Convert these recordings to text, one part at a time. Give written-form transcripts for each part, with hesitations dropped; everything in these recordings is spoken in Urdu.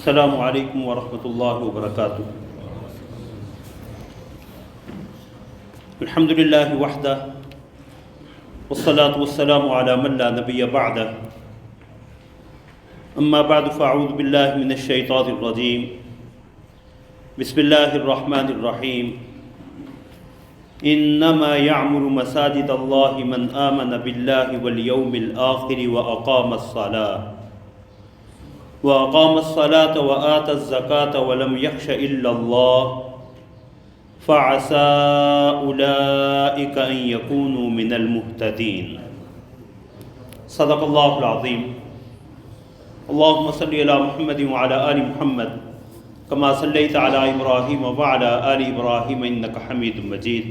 السلام علیکم ورحمۃ اللہ وبرکاتہ۔ الحمد للہ وحدہ والصلاة والسلام علی من لا نبی بعدہ، اما بعد فاعوذ باللہ من الشیطان الرجیم، بسم اللہ الرحمن الرحیم۔ انما یعمر مساجد اللہ من آمن باللہ والیوم الآخر وأقام الصلاة وآتى الزكاة ولم يخش إلا الله فعسى أولئك أن يكونوا من المهتدين۔ صدق الله العظيم۔ اللهم صل على محمد وعلى آل محمد كما صليت على إبراهيم وعلى آل إبراهيم إنك حميد مجيد۔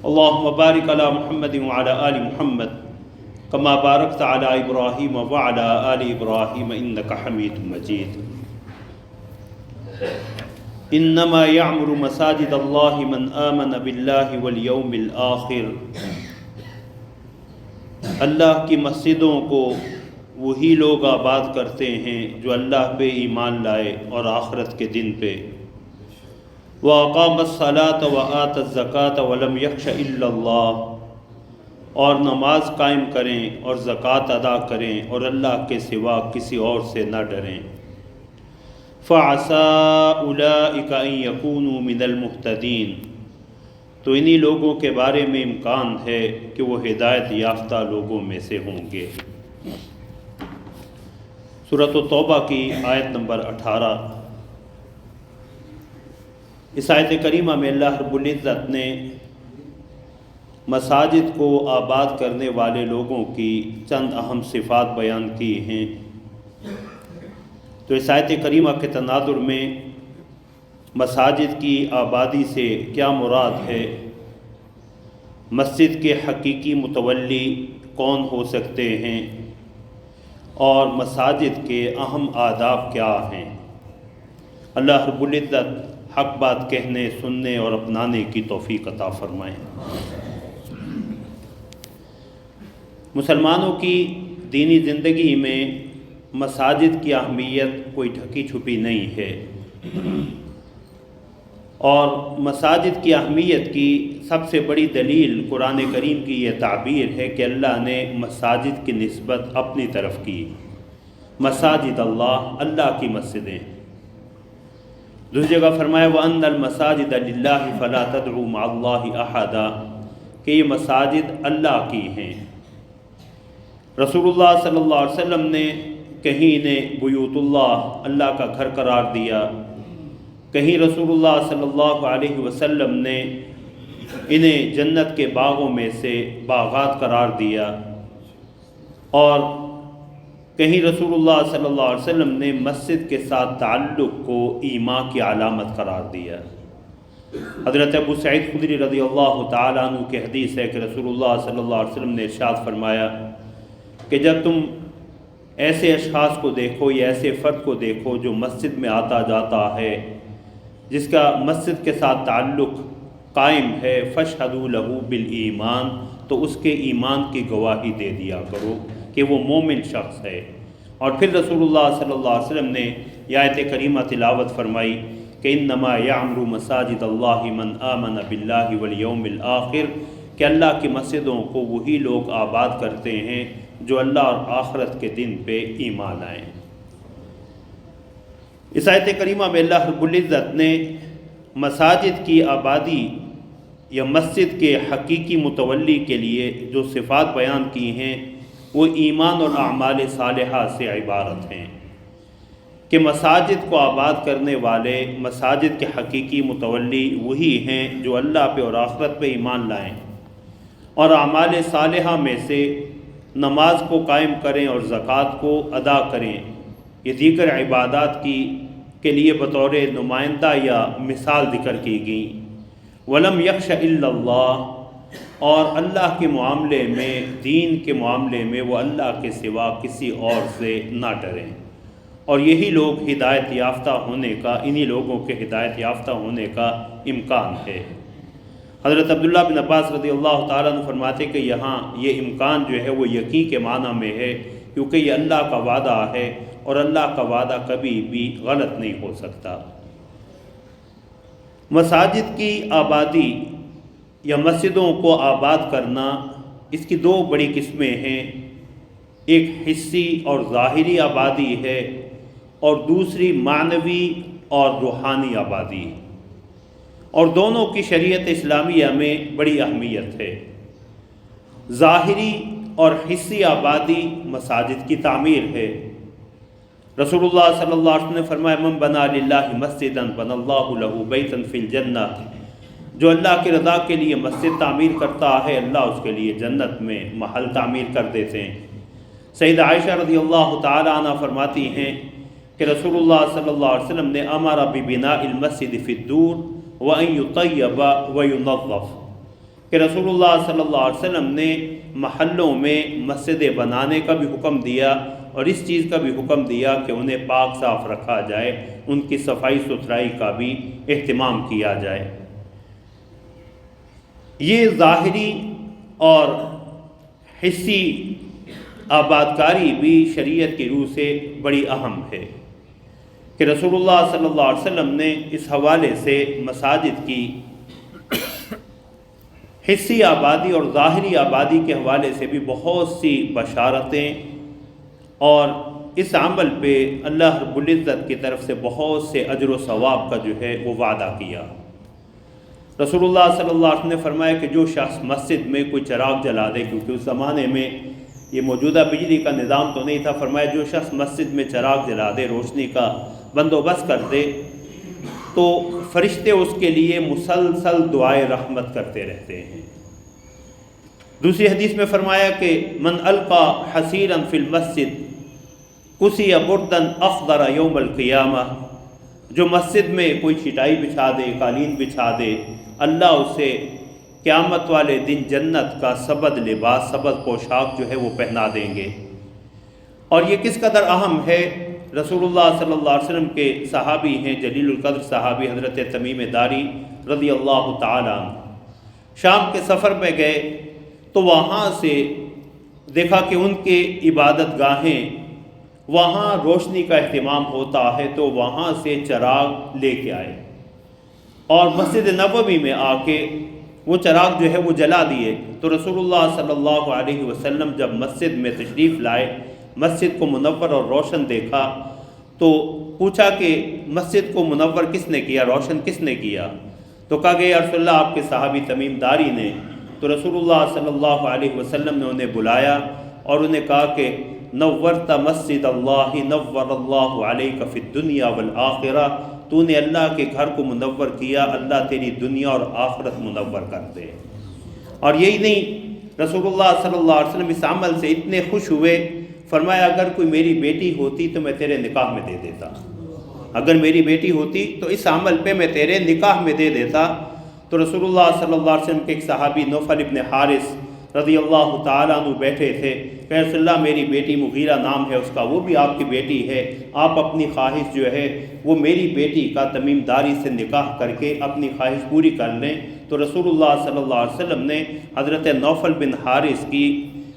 اللهم بارك على محمد وعلى آل محمد كما باركت على إبراهيم وعلى آل إبراهيم إنك حميد مجيد۔ إنما يعمر مساجد الله من آمن بالله واليوم الآخر۔ اللہ کی مسجدوں کو وہی لوگ آباد کرتے ہیں جو اللہ پہ ایمان لائے اور آخرت کے دن پہ۔ وَأَقَامَ الصَّلَاةَ وَآتَى الزَّكَاةَ وَلَمْ يَخْشَ إِلَّا اللَّهَ، اور نماز قائم کریں اور زکوٰۃ ادا کریں اور اللہ کے سوا کسی اور سے نہ ڈریں۔ فَعَسَىٰ أُولَٰئِكَ أَن يَكُونُوا مِنَ الْمُهْتَدِينَ، تو انہی لوگوں کے بارے میں امکان ہے کہ وہ ہدایت یافتہ لوگوں میں سے ہوں گے۔ سورۃ التوبہ کی آیت نمبر 18۔ اس آیت کریمہ میں اللہ رب العزت نے مساجد کو آباد کرنے والے لوگوں کی چند اہم صفات بیان کی ہیں۔ تو اس آیت کریمہ کے تناظر میں مساجد کی آبادی سے کیا مراد ہے، مسجد کے حقیقی متولی کون ہو سکتے ہیں، اور مساجد کے اہم آداب کیا ہیں، اللہ رب العزت حق بات کہنے، سننے اور اپنانے کی توفیق عطا فرمائیں۔ مسلمانوں کی دینی زندگی میں مساجد کی اہمیت کوئی ڈھکی چھپی نہیں ہے، اور مساجد کی اہمیت کی سب سے بڑی دلیل قرآن کریم کی یہ تعبیر ہے کہ اللہ نے مساجد کی نسبت اپنی طرف کی۔ مساجد اللہ، اللہ کی مسجدیں۔ دوسری جگہ فرمایا وَأَنَّ الْمَسَاجِدَ لِلَّهِ فَلَا تَدْعُوا مَعَ اللَّهِ أَحَدًا، کہ یہ مساجد اللہ کی ہیں۔ رسول اللہ صلی اللہ علیہ وسلم نے کہیں انہیں بیوت اللہ، اللہ کا گھر قرار دیا، کہیں رسول اللہ صلی اللہ علیہ وسلم نے انہیں جنت کے باغوں میں سے باغات قرار دیا، اور کہیں رسول اللہ صلی اللہ علیہ وسلم نے مسجد کے ساتھ تعلق کو ایمان کی علامت قرار دیا۔ حضرت ابو سعید خدری رضی اللہ تعالیٰ عنہ کی حدیث ہے کہ رسول اللہ صلی اللہ علیہ وسلم نے ارشاد فرمایا کہ جب تم ایسے اشخاص کو دیکھو یا ایسے فرد کو دیکھو جو مسجد میں آتا جاتا ہے، جس کا مسجد کے ساتھ تعلق قائم ہے، فاشہدوا لہ بالایمان، تو اس کے ایمان کی گواہی دے دیا کرو کہ وہ مومن شخص ہے۔ اور پھر رسول اللہ صلی اللہ علیہ وسلم نے یہ آیت کریمہ تلاوت فرمائی کہ انما یعمر مساجد اللہ من آمن باللہ والیوم الآخر، کہ اللہ کی مسجدوں کو وہی لوگ آباد کرتے ہیں جو اللہ اور آخرت کے دن پہ ایمان لائیں۔ اس آیت کریمہ میں اللہ رب العزت نے مساجد کی آبادی یا مسجد کے حقیقی متولی کے لیے جو صفات بیان کی ہیں وہ ایمان اور اعمال صالحہ سے عبارت ہیں، کہ مساجد کو آباد کرنے والے، مساجد کے حقیقی متولی وہی ہیں جو اللہ پہ اور آخرت پہ ایمان لائیں، اور اعمال صالحہ میں سے نماز کو قائم کریں اور زکوٰۃ کو ادا کریں۔ یہ دیگر عبادات کے لیے بطور نمائندہ یا مثال ذکر کی گئیں۔ وَلَمْ يَخْشَ إِلَّا اللَّهُ، اور اللہ کے معاملے میں، دین کے معاملے میں وہ اللہ کے سوا کسی اور سے نہ ڈریں۔ اور یہی لوگ ہدایت یافتہ ہونے کا، انہی لوگوں کے ہدایت یافتہ ہونے کا امکان ہے۔ حضرت عبداللہ بن عباس رضی اللہ تعالیٰ عنہ فرماتے کہ یہاں یہ امکان جو ہے وہ یقین کے معنی میں ہے، کیونکہ یہ اللہ کا وعدہ ہے اور اللہ کا وعدہ کبھی بھی غلط نہیں ہو سکتا۔ مساجد کی آبادی یا مسجدوں کو آباد کرنا، اس کی دو بڑی قسمیں ہیں، ایک حصی اور ظاہری آبادی ہے اور دوسری معنوی اور روحانی آبادی، اور دونوں کی شریعت اسلامیہ میں بڑی اہمیت ہے۔ ظاہری اور حصی آبادی مساجد کی تعمیر ہے۔ رسول اللہ صلی اللہ علیہ وسلم نے فرمایا من بنا للہ مسجدا بنى اللہ لہ بیتا فی الجنہ، جو اللہ کی رضا کے لیے مسجد تعمیر کرتا ہے اللہ اس کے لیے جنت میں محل تعمیر کر دیتے ہیں۔ سیدہ عائشہ رضی اللہ تعالی عنہ فرماتی ہیں کہ رسول اللہ صلی اللہ علیہ وسلم نے امر ببناء المسجد فی الدور وان یطیب وینظف، کہ رسول اللہ صلی اللہ علیہ وسلم نے محلوں میں مسجدیں بنانے کا بھی حکم دیا اور اس چیز کا بھی حکم دیا کہ انہیں پاک صاف رکھا جائے، ان کی صفائی ستھرائی کا بھی اہتمام کیا جائے۔ یہ ظاہری اور حصی آبادکاری بھی شریعت کی روح سے بڑی اہم ہے کہ رسول اللہ صلی اللہ علیہ وسلم نے اس حوالے سے مساجد کی حصی آبادی اور ظاہری آبادی کے حوالے سے بھی بہت سی بشارتیں اور اس عمل پہ اللہ رب العزت کی طرف سے بہت سے اجر و ثواب کا جو ہے وہ وعدہ کیا۔ رسول اللہ صلی اللہ علیہ وسلم نے فرمایا کہ جو شخص مسجد میں کوئی چراغ جلا دے، کیونکہ اس زمانے میں یہ موجودہ بجلی کا نظام تو نہیں تھا، فرمایا جو شخص مسجد میں چراغ جلا دے، روشنی کا بندوبست کر دے، تو فرشتے اس کے لیے مسلسل دعائے رحمت کرتے رہتے ہیں۔ دوسری حدیث میں فرمایا کہ من القى حصیرا فی المسجد کسی بردن اخضر یوم القیامہ، جو مسجد میں کوئی چٹائی بچھا دے، قالین بچھا دے، اللہ اسے قیامت والے دن جنت کا سبز لباس، سبز پوشاک جو ہے وہ پہنا دیں گے۔ اور یہ کس قدر اہم ہے، رسول اللہ صلی اللہ علیہ وسلم کے صحابی ہیں جلیل القدر صحابی حضرت تمیم داری رضی اللہ تعالیٰ عنہ، شام کے سفر میں گئے تو وہاں سے دیکھا کہ ان کے عبادت گاہیں وہاں روشنی کا اہتمام ہوتا ہے، تو وہاں سے چراغ لے کے آئے اور مسجد نبوی میں آ کے وہ چراغ جو ہے وہ جلا دیے۔ تو رسول اللہ صلی اللہ علیہ وسلم جب مسجد میں تشریف لائے، مسجد کو منور اور روشن دیکھا تو پوچھا کہ مسجد کو منور کس نے کیا، روشن کس نے کیا؟ تو کہا کہ یا رسول اللہ آپ کے صحابی تمیم داری نے۔ تو رسول اللہ صلی اللہ علیہ وسلم نے انہیں بلایا اور انہیں کہا کہ نورت مسجد اللہ نور اللہ علیک فی الدنیا والآخرہ، تو نے اللہ کے گھر کو منور کیا، اللہ تیری دنیا اور آخرت منور کر دے۔ اور یہی نہیں، رسول اللہ صلی اللہ علیہ وسلم اس عمل سے اتنے خوش ہوئے، فرمایا اگر کوئی میری بیٹی ہوتی تو میں تیرے نکاح میں دے دیتا، اگر میری بیٹی ہوتی تو اس عمل پہ میں تیرے نکاح میں دے دیتا۔ تو رسول اللہ صلی اللہ علیہ وسلم کے ایک صحابی نوفل ابن حارث رضی اللہ تعالیٰ عنہ بیٹھے تھے کہ رسول اللہ میری بیٹی مغیرہ نام ہے اس کا، وہ بھی آپ کی بیٹی ہے، آپ اپنی خواہش جو ہے وہ میری بیٹی کا تمیم داری سے نکاح کر کے اپنی خواہش پوری کر لیں۔ تو رسول اللہ صلی اللہ علیہ وسلم نے حضرت نوفل بن حارث کی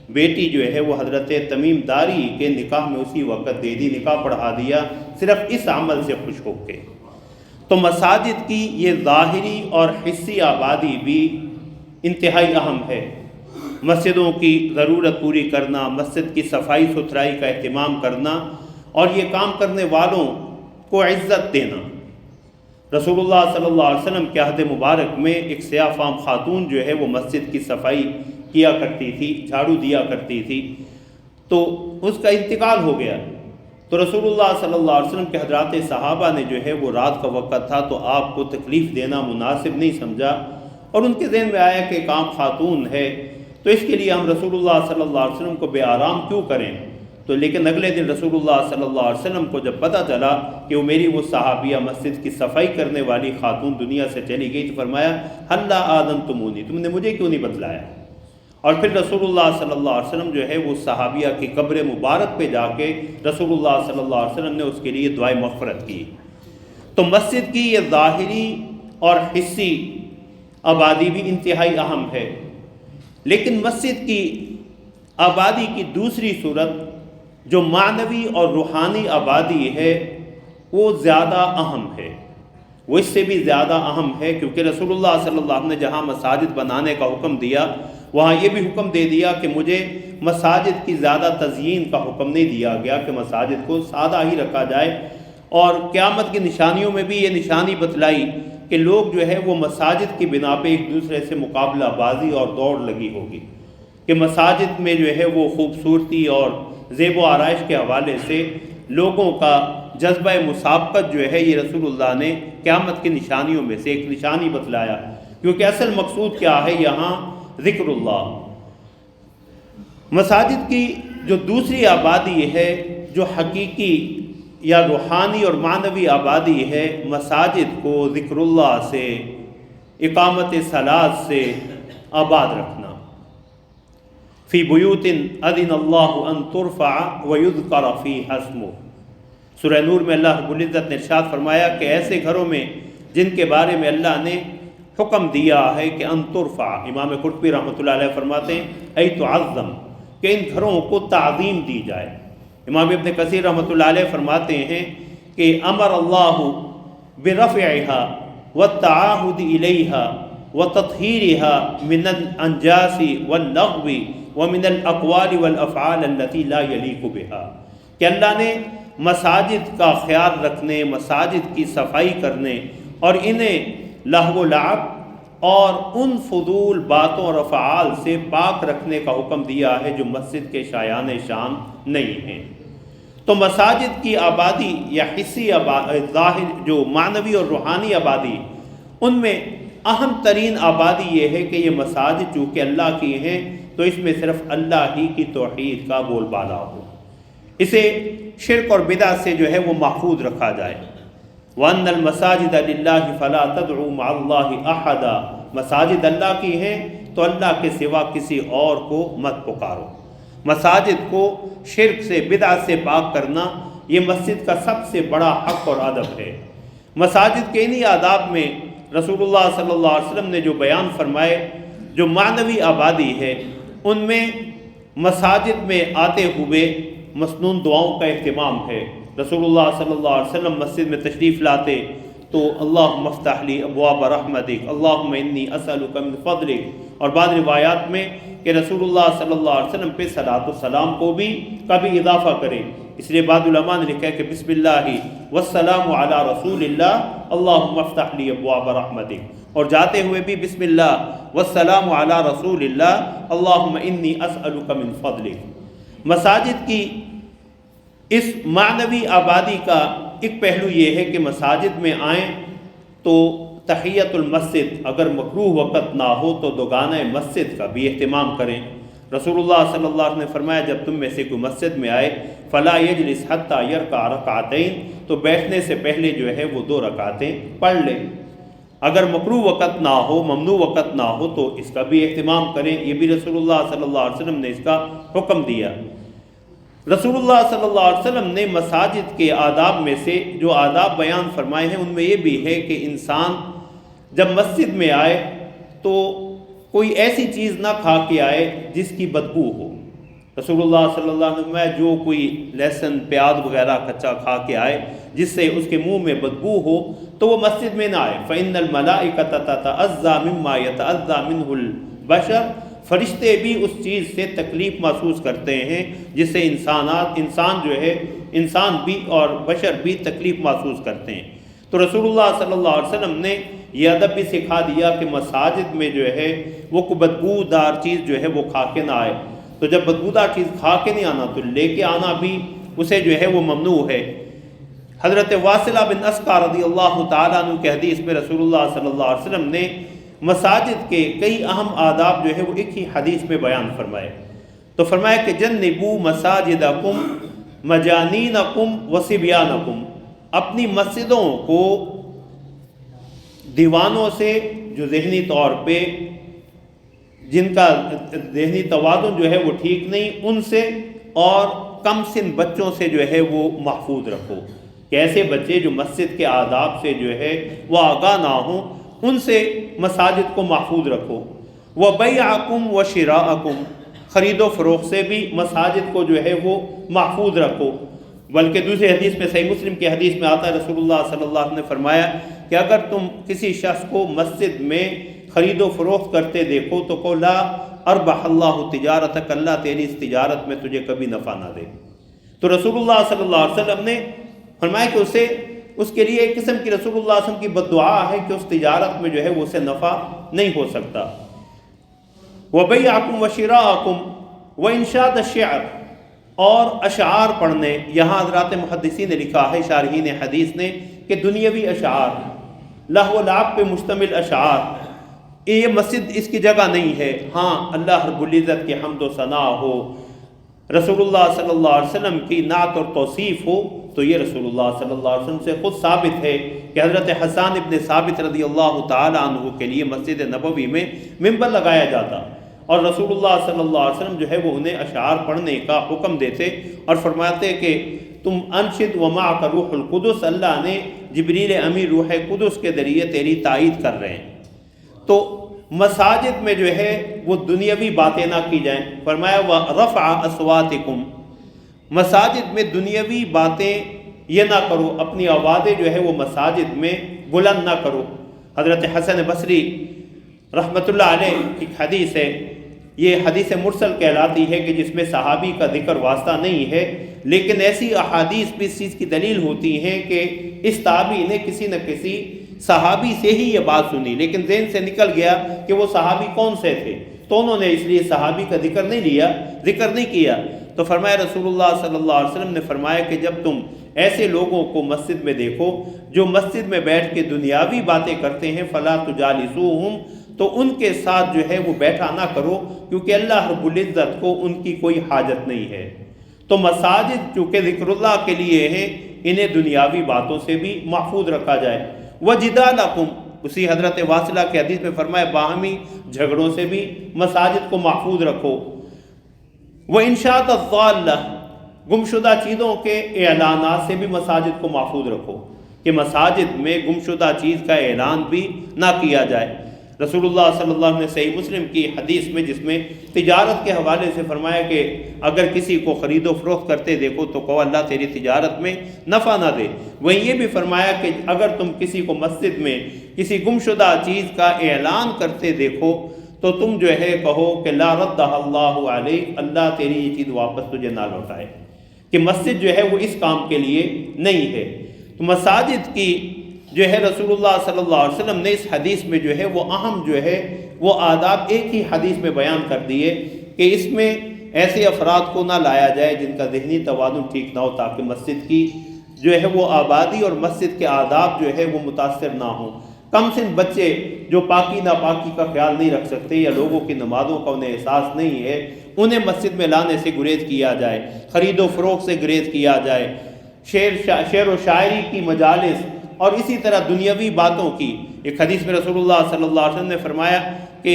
بیٹی جو ہے وہ حضرت تمیم داری کے نکاح میں اسی وقت دے دی، نکاح پڑھا دیا، صرف اس عمل سے خوش ہو کے۔ تو مساجد کی یہ ظاہری اور حصی آبادی بھی انتہائی اہم ہے۔ مسجدوں کی ضرورت پوری کرنا، مسجد کی صفائی ستھرائی کا اہتمام کرنا اور یہ کام کرنے والوں کو عزت دینا۔ رسول اللہ صلی اللہ علیہ وسلم کے عہد مبارک میں ایک سیاہ فام خاتون جو ہے وہ مسجد کی صفائی کیا کرتی تھی، جھاڑو دیا کرتی تھی، تو اس کا انتقال ہو گیا۔ تو رسول اللہ صلی اللہ علیہ وسلم کے حضرات صحابہ نے جو ہے وہ رات کا وقت تھا تو آپ کو تکلیف دینا مناسب نہیں سمجھا، اور ان کے ذہن میں آیا کہ ایک عام خاتون ہے تو اس کے لیے ہم رسول اللہ صلی اللہ علیہ وسلم کو بے آرام کیوں کریں۔ تو لیکن اگلے دن رسول اللہ صلی اللہ علیہ وسلم کو جب پتہ چلا کہ وہ میری وہ صحابیہ مسجد کی صفائی کرنے والی خاتون دنیا سے چلی گئی، تو فرمایا ہلا آذنتمونی، تم نے مجھے کیوں نہیں بتلایا؟ اور پھر رسول اللہ صلی اللہ علیہ وسلم جو ہے وہ صحابیہ کی قبر مبارک پہ جا کے رسول اللہ صلی اللہ علیہ وسلم نے اس کے لیے دعائے مغفرت کی۔ تو مسجد کی یہ ظاہری اور حصی آبادی بھی انتہائی اہم ہے، لیکن مسجد کی آبادی کی دوسری صورت جو معنوی اور روحانی آبادی ہے وہ زیادہ اہم ہے، وہ اس سے بھی زیادہ اہم ہے، کیونکہ رسول اللہ صلی اللہ علیہ وسلم نے جہاں مساجد بنانے کا حکم دیا وہاں یہ بھی حکم دے دیا کہ مجھے مساجد کی زیادہ تزئین کا حکم نہیں دیا گیا کہ مساجد کو سادہ ہی رکھا جائے۔ اور قیامت کی نشانیوں میں بھی یہ نشانی بتلائی کہ لوگ جو ہے وہ مساجد کی بنا پہ ایک دوسرے سے مقابلہ بازی اور دوڑ لگی ہوگی، کہ مساجد میں جو ہے وہ خوبصورتی اور زیب و آرائش کے حوالے سے لوگوں کا جذبہ مسابقت جو ہے یہ رسول اللہ نے قیامت کی نشانیوں میں سے ایک نشانی بتلایا، کیونکہ اصل مقصود کیا ہے یہاں ذکر اللہ۔ مساجد کی جو دوسری آبادی ہے، جو حقیقی یا روحانی اور معنوی آبادی ہے، مساجد کو ذکر اللہ سے، اقامت صلاۃ سے آباد رکھنا۔ فی بیوت اذن اللہ ان ترفع ویذکر فیہا اسمہ، سورہ نور میں اللہ رب العزت نے ارشاد فرمایا کہ ایسے گھروں میں جن کے بارے میں اللہ نے حکم دیا ہے کہ ان ترفع، امام قرطبی رحمۃ اللہ علیہ فرماتے ہیں ای تعظم، کہ ان گھروں کو تعظیم دی جائے۔ امام ابن کثیر رحمۃ اللہ علیہ فرماتے ہیں کہ امر اللہ برفعها والتعاہد الیہا وتطہیرها من الانجاس واللغو ومن الاقوال والافعال التي لا يليق بها، کہ اللہ نے مساجد کا خیال رکھنے، مساجد کی صفائی کرنے اور انہیں لہو و لعب اور ان فضول باتوں اور افعال سے پاک رکھنے کا حکم دیا ہے جو مسجد کے شایان شان نہیں ہیں۔ تو مساجد کی آبادی یا حصی ظاہر جو معنوی اور روحانی آبادی، ان میں اہم ترین آبادی یہ ہے کہ یہ مساجد چونکہ اللہ کی ہیں تو اس میں صرف اللہ ہی کی توحید کا بول بالا ہو، اسے شرک اور بدعت سے جو ہے وہ محفوظ رکھا جائے۔ وَأَنَّ الْمَسَاجِدَ لِلَّهِ فَلَا تَدْعُوا مَعَ اللَّهِ أَحَدًا، مساجد اللہ کی ہیں تو اللہ کے سوا کسی اور کو مت پکارو۔ مساجد کو شرک سے، بدعت سے پاک کرنا یہ مسجد کا سب سے بڑا حق اور ادب ہے۔ مساجد کے انہی آداب میں رسول اللہ صلی اللہ علیہ وسلم نے جو بیان فرمائے، جو معنوی آبادی ہے، ان میں مساجد میں آتے ہوئے مسنون دعاؤں کا اہتمام ہے۔ رسول اللہ صلی اللہ علیہ وسلم مسجد میں تشریف لاتے تو اللہم افتح لی ابواب رحمتک، اللہم انی اسألک من فضلک، اور بعض روایات میں کہ رسول اللہ صلی اللہ علیہ وسلم پہ صلاۃ السلام کو بھی کبھی اضافہ کرے، اس لیے بعض علماء نے لکھا ہے کہ بسم اللہ والسلام علی رسول اللہ اللہم افتح لی ابواب رحمتک، اور جاتے ہوئے بھی بسم اللہ والسلام علی رسول اللہ اللہم انی اسألک من فضلک۔ مساجد کی اس معنوی آبادی کا ایک پہلو یہ ہے کہ مساجد میں آئیں تو تحیت المسجد اگر مکروہ وقت نہ ہو تو دوگانہ مسجد کا بھی اہتمام کریں۔ رسول اللہ صلی اللہ علیہ وسلم نے فرمایا جب تم میں سے کوئی مسجد میں آئے فلا یجلس حتی یرکع رکعتین، تو بیٹھنے سے پہلے جو ہے وہ 2 رکعتیں پڑھ لے۔ اگر مکروہ وقت نہ ہو، ممنوع وقت نہ ہو تو اس کا بھی اہتمام کریں، یہ بھی رسول اللہ صلی اللہ علیہ وسلم نے اس کا حکم دیا۔ رسول اللہ صلی اللہ علیہ وسلم نے مساجد کے آداب میں سے جو آداب بیان فرمائے ہیں ان میں یہ بھی ہے کہ انسان جب مسجد میں آئے تو کوئی ایسی چیز نہ کھا کے آئے جس کی بدبو ہو۔ رسول اللہ صلی اللہ علیہ وسلم جو کوئی لہسن، پیاز وغیرہ کچا کھا کے آئے جس سے اس کے منہ میں بدبو ہو تو وہ مسجد میں نہ آئے۔ فإن الملائکۃ تتأذی مما یتأذی منہ البشر، فرشتے بھی اس چیز سے تکلیف محسوس کرتے ہیں جس سے انسان بھی اور بشر بھی تکلیف محسوس کرتے ہیں۔ تو رسول اللہ صلی اللہ علیہ وسلم نے یہ ادب بھی سکھا دیا کہ مساجد میں جو ہے وہ کوئی بدبودار چیز جو ہے وہ کھا کے نہ آئے، تو جب بدبودار چیز کھا کے نہیں آنا تو لے کے آنا بھی اسے جو ہے وہ ممنوع ہے۔ حضرت واصلہ بن اسقع رضی اللہ تعالیٰ عنہ کے حدیث میں رسول اللہ صلی اللہ علیہ وسلم نے مساجد کے کئی اہم آداب جو ہے وہ ایک ہی حدیث میں بیان فرمائے۔ تو فرمایا کہ جنبوا مساجدکم مجانینکم وصبیانکم، اپنی مسجدوں کو دیوانوں سے جو ذہنی طور پہ جن کا ذہنی توازن جو ہے وہ ٹھیک نہیں، ان سے اور کم سن بچوں سے جو ہے وہ محفوظ رکھو، کہ ایسے بچے جو مسجد کے آداب سے جو ہے وہ آگاہ نہ ہوں ان سے مساجد کو محفوظ رکھو۔ وَبَيْعَكُمْ وَشِرَاءَكُمْ، خرید و فروخت سے بھی مساجد کو جو ہے وہ محفوظ رکھو۔ بلکہ دوسری حدیث میں، صحیح مسلم کی حدیث میں آتا ہے، رسول اللہ صلی اللہ علیہ وسلم نے فرمایا کہ اگر تم کسی شخص کو مسجد میں خرید و فروخت کرتے دیکھو تو کہو لا اربح اللہ تجارتک، اللہ تیری اس تجارت میں تجھے کبھی نفع نہ دے۔ تو رسول اللہ صلی اللہ علیہ وسلم نے فرمایا کہ اس کے لیے ایک قسم کی رسول اللہ صلی اللہ علیہ وسلم کی بد دعا ہے کہ اس تجارت میں جو ہے وہ اسے نفع نہیں ہو سکتا۔ وَبَيْعَكُمْ وَشِرَاءَكُمْ وَإِنشَادَ الشِّعْرِ، اور اشعار پڑھنے، یہاں حضرات محدثین نے لکھا ہے، شارحین حدیث نے، کہ دنیاوی اشعار، لہو و لعب پہ مشتمل اشعار، یہ مسجد اس کی جگہ نہیں ہے۔ ہاں اللہ رب العزت کی حمد و ثنا ہو، رسول اللہ صلی اللہ علیہ وسلم کی نعت اور توصیف ہو، تو یہ رسول اللہ صلی اللہ علیہ وسلم سے خود ثابت ہے کہ حضرت حسان ابن ثابت رضی اللہ تعالی عنہ کے لیے مسجد نبوی میں ممبر لگایا جاتا، اور رسول اللہ صلی اللہ علیہ وسلم جو ہے وہ انہیں اشعار پڑھنے کا حکم دیتے اور فرماتے کہ تم انشد ومعک روح القدس، اللہ نے جبریل امی روح قدس کے ذریعے تیری تائید کر رہے ہیں۔ تو مساجد میں جو ہے وہ دنیاوی باتیں نہ کی جائیں، فرمایا وَرَفْعَ أَصْوَاتِكُمْ، مساجد میں دنیاوی باتیں یہ نہ کرو، اپنی آوازیں جو ہے وہ مساجد میں بلند نہ کرو۔ حضرت حسن بصری رحمۃ اللہ علیہ ایک حدیث ہے، یہ حدیث مرسل کہلاتی ہے کہ جس میں صحابی کا ذکر واسطہ نہیں ہے، لیکن ایسی احادیث بھی اس چیز کی دلیل ہوتی ہیں کہ اس تابعی نے کسی نہ کسی صحابی سے ہی یہ بات سنی، لیکن ذہن سے نکل گیا کہ وہ صحابی کون سے تھے، تو انہوں نے اس لیے صحابی کا ذکر نہیں کیا۔ تو فرمایا رسول اللہ صلی اللہ علیہ وسلم نے فرمایا کہ جب تم ایسے لوگوں کو مسجد میں دیکھو جو مسجد میں بیٹھ کے دنیاوی باتیں کرتے ہیں، فلا تجالسوہم، تو ان کے ساتھ جو ہے وہ بیٹھا نہ کرو، کیونکہ اللہ رب العزت کو ان کی کوئی حاجت نہیں ہے۔ تو مساجد چونکہ ذکر اللہ کے لیے ہیں، انہیں دنیاوی باتوں سے بھی محفوظ رکھا جائے۔ وَجِدَالَكُمْ، اسی حضرت واصلہ کے حدیث میں فرمایا باہمی جھگڑوں سے بھی مساجد کو محفوظ رکھو۔ وَإِنشَاءَ الضَّالَّةِ، گمشدہ چیزوں کے اعلانات سے بھی مساجد کو محفوظ رکھو، کہ مساجد میں گمشدہ چیز کا اعلان بھی نہ کیا جائے۔ رسول اللہ صلی اللہ علیہ وسلم نے صحیح مسلم کی حدیث میں جس میں تجارت کے حوالے سے فرمایا کہ اگر کسی کو خرید و فروخت کرتے دیکھو تو کہو اللہ تیری تجارت میں نفع نہ دے۔ وہیں یہ بھی فرمایا کہ اگر تم کسی کو مسجد میں کسی گمشدہ چیز کا اعلان کرتے دیکھو تو تم جو ہے کہو کہ لا ردہ اللہ علیک، اللہ تیری یہ چیز واپس تجھے نہ لوٹائے، کہ مسجد جو ہے وہ اس کام کے لیے نہیں ہے۔ تو مساجد کی جو ہے رسول اللہ صلی اللہ علیہ وسلم نے اس حدیث میں جو ہے وہ اہم جو ہے وہ آداب ایک ہی حدیث میں بیان کر دیے کہ اس میں ایسے افراد کو نہ لایا جائے جن کا ذہنی توازن ٹھیک نہ ہو، تاکہ مسجد کی جو ہے وہ آبادی اور مسجد کے آداب جو ہے وہ متاثر نہ ہوں۔ کم سن بچے جو پاکی ناپاکی کا خیال نہیں رکھ سکتے یا لوگوں کی نمازوں کا انہیں احساس نہیں ہے، انہیں مسجد میں لانے سے گریز کیا جائے، خرید و فروخت سے گریز کیا جائے، شعر و شاعری کی مجالس اور اسی طرح دنیاوی باتوں کی۔ ایک حدیث میں رسول اللہ صلی اللہ علیہ وسلم نے فرمایا کہ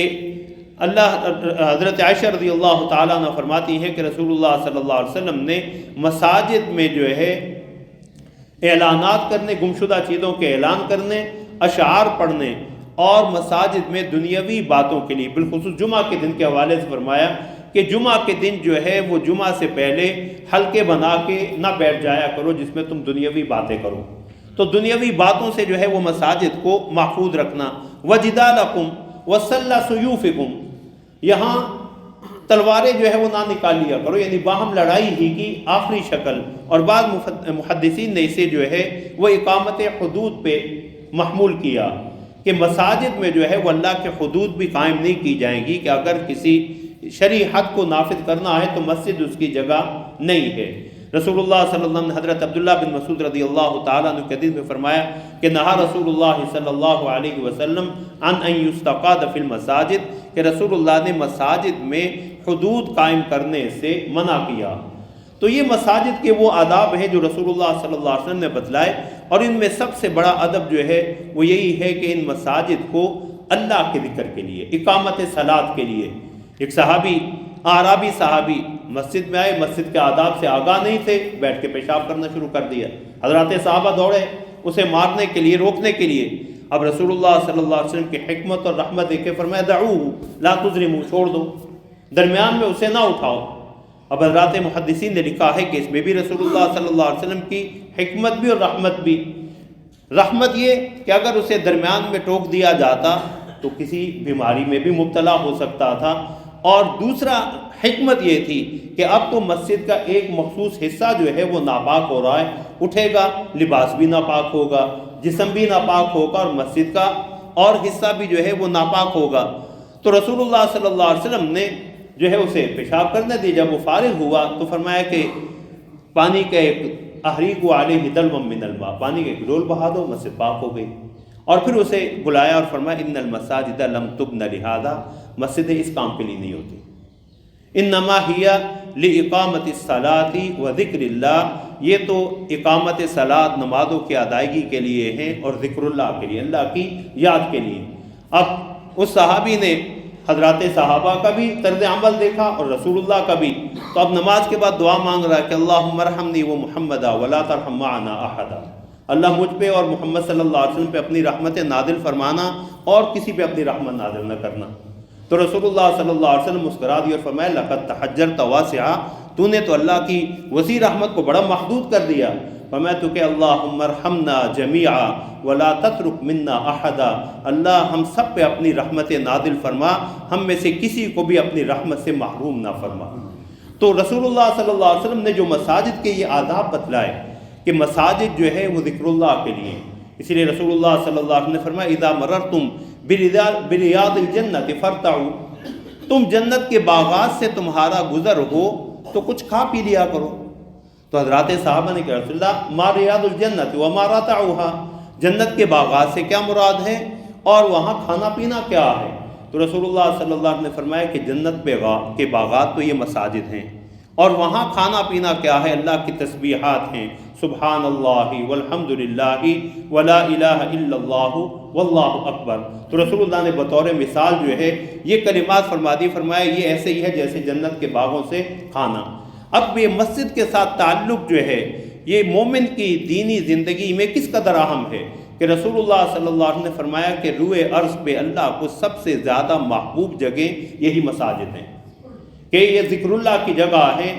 حضرت عائشہ رضی اللہ تعالیٰ عنہ فرماتی ہیں کہ رسول اللہ صلی اللہ علیہ وسلم نے مساجد میں جو ہے اعلانات کرنے، گمشدہ چیزوں کے اعلان کرنے، اشعار پڑھنے اور مساجد میں دنیاوی باتوں کے لیے بالخصوص جمعہ کے دن کے حوالے سے فرمایا کہ جمعہ کے دن جو ہے وہ جمعہ سے پہلے حلقے بنا کے نہ بیٹھ جایا کرو جس میں تم دنیاوی باتیں کرو۔ تو دنیاوی باتوں سے جو ہے وہ مساجد کو محفوظ رکھنا۔ وَجِدَالَكُمْ وَسَلَّ سُيُوفِكُمْ، یہاں تلواریں جو ہے وہ نہ نکال لیا کرو، یعنی باہم لڑائی ہی کی آخری شکل، اور بعض محدثین نے اسے جو ہے وہ اقامت حدود پہ محمول کیا کہ مساجد میں جو ہے وہ اللہ کے حدود بھی قائم نہیں کی جائیں گی، کہ اگر کسی شرعی حد کو نافذ کرنا ہے تو مسجد اس کی جگہ نہیں ہے۔ رسول اللہ صلی اللہ علیہ وسلم نے حضرت عبداللہ بن مسعود رضی اللہ تعالیٰ عنہ کے حدیث میں فرمایا کہ نہا رسول اللہ صلی اللہ علیہ وسلم عن ان یستقاد فی المساجد، کہ رسول اللہ نے مساجد میں حدود قائم کرنے سے منع کیا۔ تو یہ مساجد کے وہ آداب ہیں جو رسول اللہ صلی اللہ علیہ وسلم نے بتلائے، اور ان میں سب سے بڑا ادب جو ہے وہ یہی ہے کہ ان مساجد کو اللہ کے ذکر کے لیے، اقامت صلاۃ کے لیے۔ ایک صحابی، اعرابی صحابی مسجد میں آئے، مسجد کے آداب سے آگاہ نہیں تھے، بیٹھ کے پیشاب کرنا شروع کر دیا۔ حضرات صحابہ دوڑے اسے مارنے کے لیے، روکنے کے لیے۔ اب رسول اللہ صلی اللہ علیہ وسلم کی حکمت اور رحمت دیکھ کے فرمایا دعوہ لا تظلموا، چھوڑ دو، درمیان میں اسے نہ اٹھاؤ۔ اب حضرات محدثین نے لکھا ہے کہ اس میں بھی رسول اللہ صلی اللہ علیہ وسلم کی حکمت بھی اور رحمت بھی۔ رحمت یہ کہ اگر اسے درمیان میں ٹوک دیا جاتا تو کسی بیماری میں بھی مبتلا ہو سکتا تھا، اور دوسرا حکمت یہ تھی کہ اب تو مسجد کا ایک مخصوص حصہ جو ہے وہ ناپاک ہو رہا ہے، اٹھے گا لباس بھی ناپاک ہوگا، جسم بھی ناپاک ہوگا، اور مسجد کا اور حصہ بھی جو ہے وہ ناپاک ہوگا۔ تو رسول اللہ صلی اللہ علیہ وسلم نے جو ہے اسے پیشاب کرنے دی۔ جب وہ فارغ ہوا تو فرمایا کہ پانی کا ایک احریق علیہ دلو من الماء، پانی کا ایک ڈول بہا دو، مسجد پاک ہو گئی۔ اور پھر اسے بلایا اور فرمایا ان المساجد لم تبن لہذا، مسجدیں اس کام کے لیے نہیں ہوتی، انما ہی لاقامت الصلاۃ و ذکر اللہ، یہ تو اقامت صلاۃ نمازوں کی ادائیگی کے لیے ہیں اور ذکر اللہ کے لیے، اللہ کی یاد کے لیے۔ اب اس صحابی نے حضرات صحابہ کا بھی طرز عمل دیکھا اور رسول اللہ کا بھی، تو اب نماز کے بعد دعا مانگ رہا ہے کہ اللہم ارحمنی و محمدا ولا ترحم معنا احدا، اللہ مجھ پہ اور محمد صلی اللہ علیہ وسلم پہ اپنی رحمت نازل فرمانا اور کسی پہ اپنی رحمت نازل نہ کرنا۔ تو رسول اللہ صلی اللہ علیہ وسلم مسکرا دی اور فرمایا لقد تحجرت واسعا، تو نے تو اللہ کی وسیع رحمت کو بڑا محدود کر دیا۔ فرمایا تو کہ اللہم ارحمنا جمیعا ولا تترک منا احدا، اللہ ہم سب پہ اپنی رحمت نازل فرما، ہم میں سے کسی کو بھی اپنی رحمت سے محروم نہ فرما۔ تو رسول اللہ صلی اللہ علیہ وسلم نے جو مساجد کے یہ آداب بتلائے کہ مساجد جو ہے وہ ذکر اللہ کے لیے، اسی لیے رسول اللہ صلی اللہ علیہ وسلم نے فرمایا اذا مررتم بریاض الجنت فارتعوا، تم جنت کے باغات سے تمہارا گزر ہو تو کچھ کھا پی لیا کرو۔ تو حضرات صحابہ نے کہا رسول اللہ ما ریاض الجنت وما راتعوها، جنت کے باغات سے کیا مراد ہے اور وہاں کھانا پینا کیا ہے؟ تو رسول اللہ صلی اللہ علیہ وسلم نے فرمایا کہ جنت کے باغات تو یہ مساجد ہیں، اور وہاں کھانا پینا کیا ہے؟ اللہ کی تسبیحات ہیں، سبحان اللہ والحمد للہ ولا الہ الا اللہ واللہ اکبر۔ تو رسول اللہ نے بطور مثال جو ہے یہ کلمات فرما دی، فرمایا یہ ایسے ہی ہے جیسے جنت کے باغوں سے کھانا۔ اب یہ مسجد کے ساتھ تعلق جو ہے یہ مومن کی دینی زندگی میں کس قدر اہم ہے کہ رسول اللہ صلی اللہ علیہ وسلم نے فرمایا کہ روئے ارض پہ اللہ کو سب سے زیادہ محبوب جگہ یہی مساجد ہیں، کہ یہ ذکر اللہ کی جگہ ہے،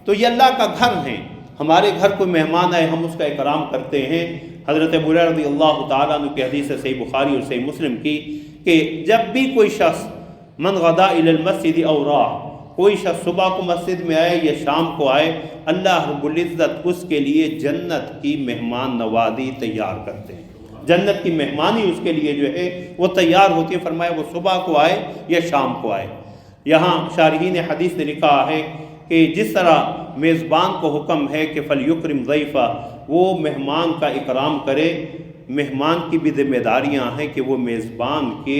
تو یہ اللہ کا گھر ہیں۔ ہمارے گھر کوئی مہمان آئے ہم اس کا اکرام کرتے ہیں۔ حضرت ابو ہریرہ رضی اللہ تعالیٰ عنہ کی حدیث ہے صحیح بخاری اور صحیح مسلم کی کہ جب بھی کوئی شخص من غدا الی المسجد او راح، کوئی شخص صبح کو مسجد میں آئے یا شام کو آئے، اللہ رب العزت اس کے لیے جنت کی مہمان نوازی تیار کرتے ہیں، جنت کی مہمانی اس کے لیے جو ہے وہ تیار ہوتی ہے۔ فرمایا وہ صبح کو آئے یا شام کو آئے۔ یہاں شارحین حدیث نے لکھا ہے کہ جس طرح میزبان کو حکم ہے کہ فلیکرم ضیفہ، وہ مہمان کا اکرام کرے، مہمان کی بھی ذمہ داریاں ہیں کہ وہ میزبان کے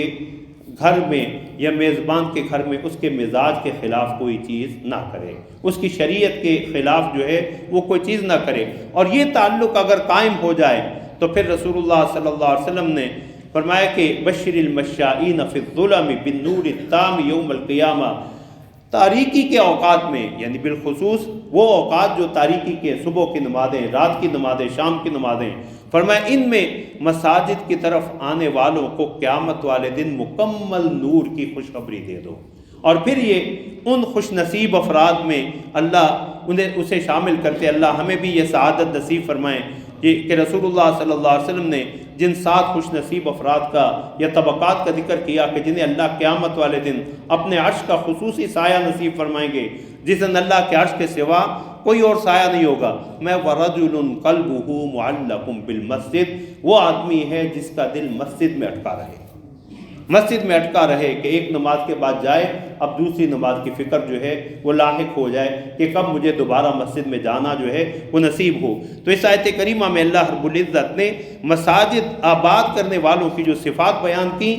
گھر میں یا میزبان کے گھر میں اس کے مزاج کے خلاف کوئی چیز نہ کرے، اس کی شریعت کے خلاف جو ہے وہ کوئی چیز نہ کرے۔ اور یہ تعلق اگر قائم ہو جائے تو پھر رسول اللہ صلی اللہ علیہ وسلم نے فرمایا کہ بشر المشائین فی الظلم بالنور التام یوم القیامہ، تاریکی کے اوقات میں، یعنی بالخصوص وہ اوقات جو تاریکی کے، صبح کی نمازیں، رات کی نمازیں، شام کی نمازیں، فرمایا ان میں مساجد کی طرف آنے والوں کو قیامت والے دن مکمل نور کی خوشخبری دے دو۔ اور پھر یہ ان خوش نصیب افراد میں اللہ اسے شامل کرتے، اللہ ہمیں بھی یہ سعادت نصیب فرمائیں کہ رسول اللہ صلی اللہ علیہ وسلم نے جن 7 خوش نصیب افراد کا یا طبقات کا ذکر کیا کہ جنہیں اللہ قیامت والے دن اپنے عرش کا خصوصی سایہ نصیب فرمائیں گے، جس دن اللہ کے عرش کے سوا کوئی اور سایہ نہیں ہوگا، میں وَرَجُلٌ قَلْبُهُ مُعَلَّقٌ بِالْمَسْجِدِ، وہ آدمی ہے جس کا دل مسجد میں اٹکا رہے، مسجد میں اٹکا رہے کہ ایک نماز کے بعد جائے، اب دوسری نماز کی فکر جو ہے وہ لاحق ہو جائے کہ کب مجھے دوبارہ مسجد میں جانا جو ہے وہ نصیب ہو۔ تو اس آیت کریمہ میں اللہ رب العزت نے مساجد آباد کرنے والوں کی جو صفات بیان کی،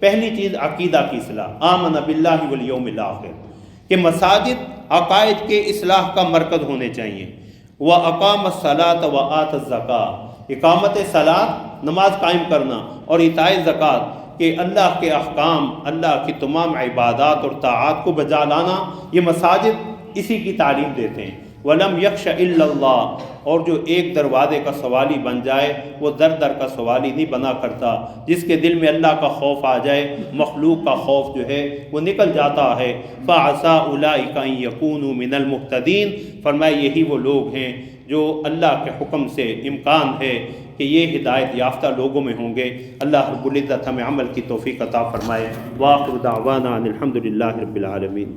پہلی چیز عقیدہ کی اصلاح، آمن باللہ والیوم الآخر، کہ مساجد عقائد کے اصلاح کا مرکز ہونے چاہیے۔ وَأَقَامَ الصَّلَاةَ وَآتَ الزَّكَاةَ، اقامت صلاۃ، نماز قائم کرنا، اور ایتاء زکوٰۃ، کہ اللہ کے احکام، اللہ کی تمام عبادات اور طاعات کو بجا لانا، یہ مساجد اسی کی تعلیم دیتے ہیں ولم یخش الا اللہ، اور جو ایک دروازے کا سوالی بن جائے وہ در در کا سوالی نہیں بنا کرتا۔ جس کے دل میں اللہ کا خوف آ جائے مخلوق کا خوف جو ہے وہ نکل جاتا ہے۔ فعسى اولئک ان یکونوا من المہتدین، فرمایا یہی وہ لوگ ہیں جو اللہ کے حکم سے امکان ہے کہ یہ ہدایت یافتہ لوگوں میں ہوں گے۔ اللہ رب العزت ہمیں عمل کی توفیق عطا فرمائے۔ وآخر دعوانا ان الحمد للہ رب العالمین۔